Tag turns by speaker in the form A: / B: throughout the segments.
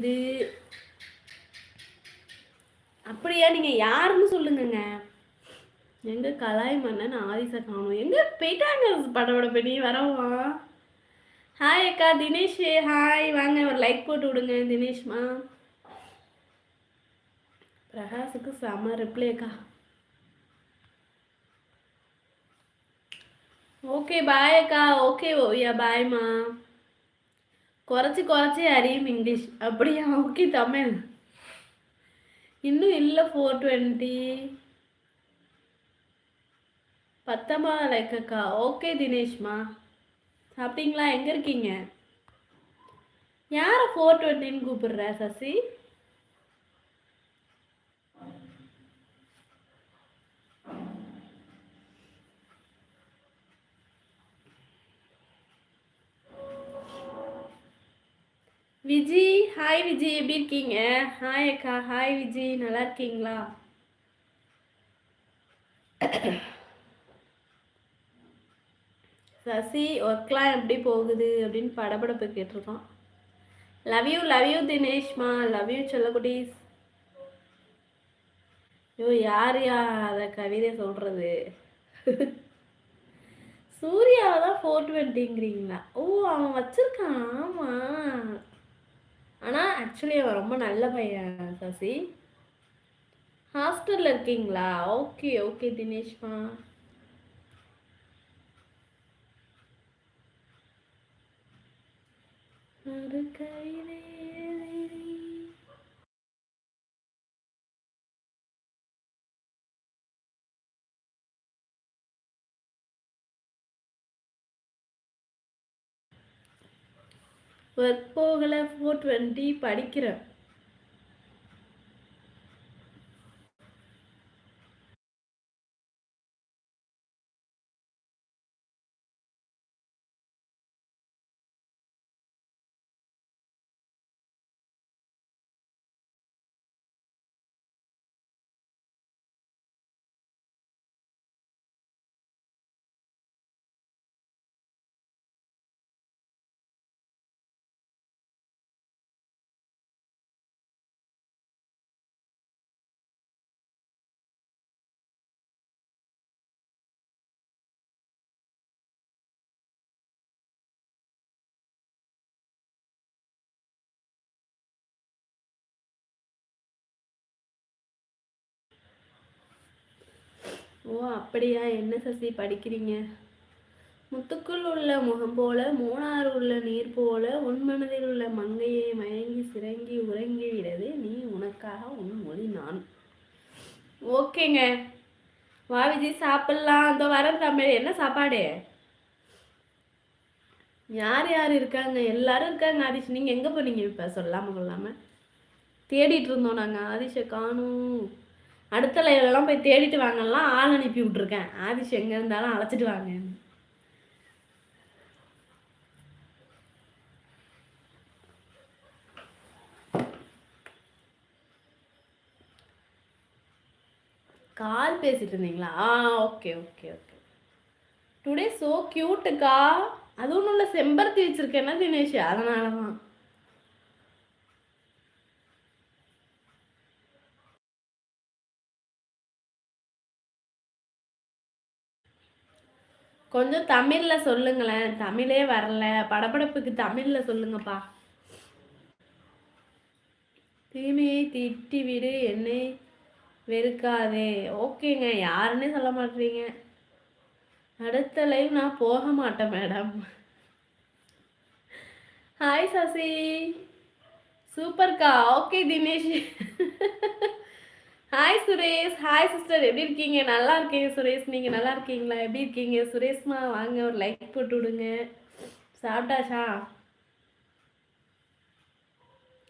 A: இது அப்படியா? நீங்க யாருன்னு சொல்லுங்கங்க. எங்க கலாய் மன்னன் ஆதிச காணும் எங்க போயிட்டாங்க? படபடப்படி வரவா? ஹாய் அக்கா தினேஷ். ஹாய் வாங்க ஒரு லைக் போட்டு விடுங்க தினேஷ்மா. பிரகாஷுக்கு செம ரிப்ளை அக்கா. ஓகே பாய் அக்கா. ஓகே ஓயா பாய்மா. குறைச்சி அறியும் இங்கிலீஷ் அப்படியா? ஓகே தமிழ் இன்னும் இல்லை. 420 19 லைக் அக்கா. ஓகே தினேஷ்மா. சாப்பிட்டீங்களா? எங்கே இருக்கீங்க? யாரை 420ன்னு கூப்பிடுற சசி? விஜி ஹாய். விஜி எப்படி இருக்கீங்க? ஹாய் அக்கா. ஹாய் விஜி நல்லா இருக்கீங்களா? சசி ஒர்க்லாம் எப்படி போகுது அப்படின்னு படபடப்பு கேட்டிருக்கோம். லவ் யூ தினேஷ்மா. லவ் யூ சொல்லக்குட்டீஸ். ஐயோ யார் அதை கவிதை சொல்றது? சூர்யாவை தான் 420ங்கிறீங்களா? ஓ அவன் வச்சிருக்கான். ஆமாம், ஆனால் ஆக்சுவலி அவன் ரொம்ப நல்ல பையன் சசி. ஹாஸ்டலில் இருக்கீங்களா? ஓகே ஓகே தினேஷ்மா. ஒரு கையிலே ஒர்க் போகல. 420 படிக்கிறேன். ஓ அப்படியா? என்ன சசி படிக்கிறீங்க? முத்துக்குள் உள்ள முகம் போல, மூணாறு உள்ள நீர் போல, உன் மனதில் உள்ள மங்கையை மயங்கி சிறங்கி உறங்கி விடவே நீ உனக்காக உன் மொழி நான். ஓகேங்க வா விஜி சாப்பிட்லாம். அந்த வரேன் தமிழ். என்ன சாப்பாடு? யார் யார் இருக்காங்க? எல்லாரும் இருக்காங்க. ஆதிஷ் நீங்கள் எங்கே போனீங்க? இப்போ சொல்லாமல் கொள்ளாமல் தேடிட்டு இருந்தோம் நாங்கள். ஆதிஷை காணும். அடுத்த லைவ்லலாம் போய் தேடிட்டு வாங்கலாம் ஆள் அனுப்பி விட்ருக்கேன். ஆதிஷ் எங்கே இருந்தாலும் அழைச்சிட்டு வாங்க. கால் பேசிட்டு இருந்தீங்களா? Okay okay okay. Today so க்யூட்டுக்கா. அது ஒன்றும் இல்லை, செம்பருத்தி வச்சுருக்கேன்னா தினேஷ், அதனால தான். கொஞ்சம் தமிழில் சொல்லுங்களேன். தமிழே வரல. படபடப்புக்கு தமிழில் சொல்லுங்கப்பா. தீமையை திட்டி விடு, என்னை வெறுக்காதே. ஓகேங்க, யாருன்னே சொல்ல மாட்டீங்க. அடுத்த லைவ் நான் போக மாட்டேன் மேடம். ஹாய் சசி. சூப்பர்க்கா. Okay Dinesh. Hi Suresh. Hi sister, எப்படி இருக்கீங்க? நல்லா இருக்கீங்க சுரேஷ். நீங்கள் நல்லா இருக்கீங்களா? எப்படி இருக்கீங்க சுரேஷ்மா? வாங்க ஒரு லைக் போட்டு விடுங்க. சாப்பிட்டாச்சா?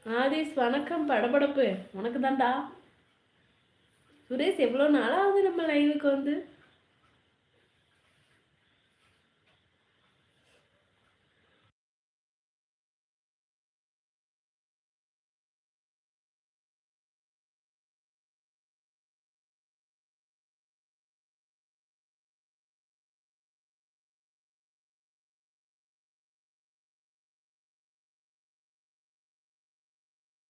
A: ஆதிஷ் வணக்கம். படபடப்பு உனக்கு தான்டா. சுரேஷ் எவ்வளோ நாளாவது நம்ம லைவுக்கு வந்து?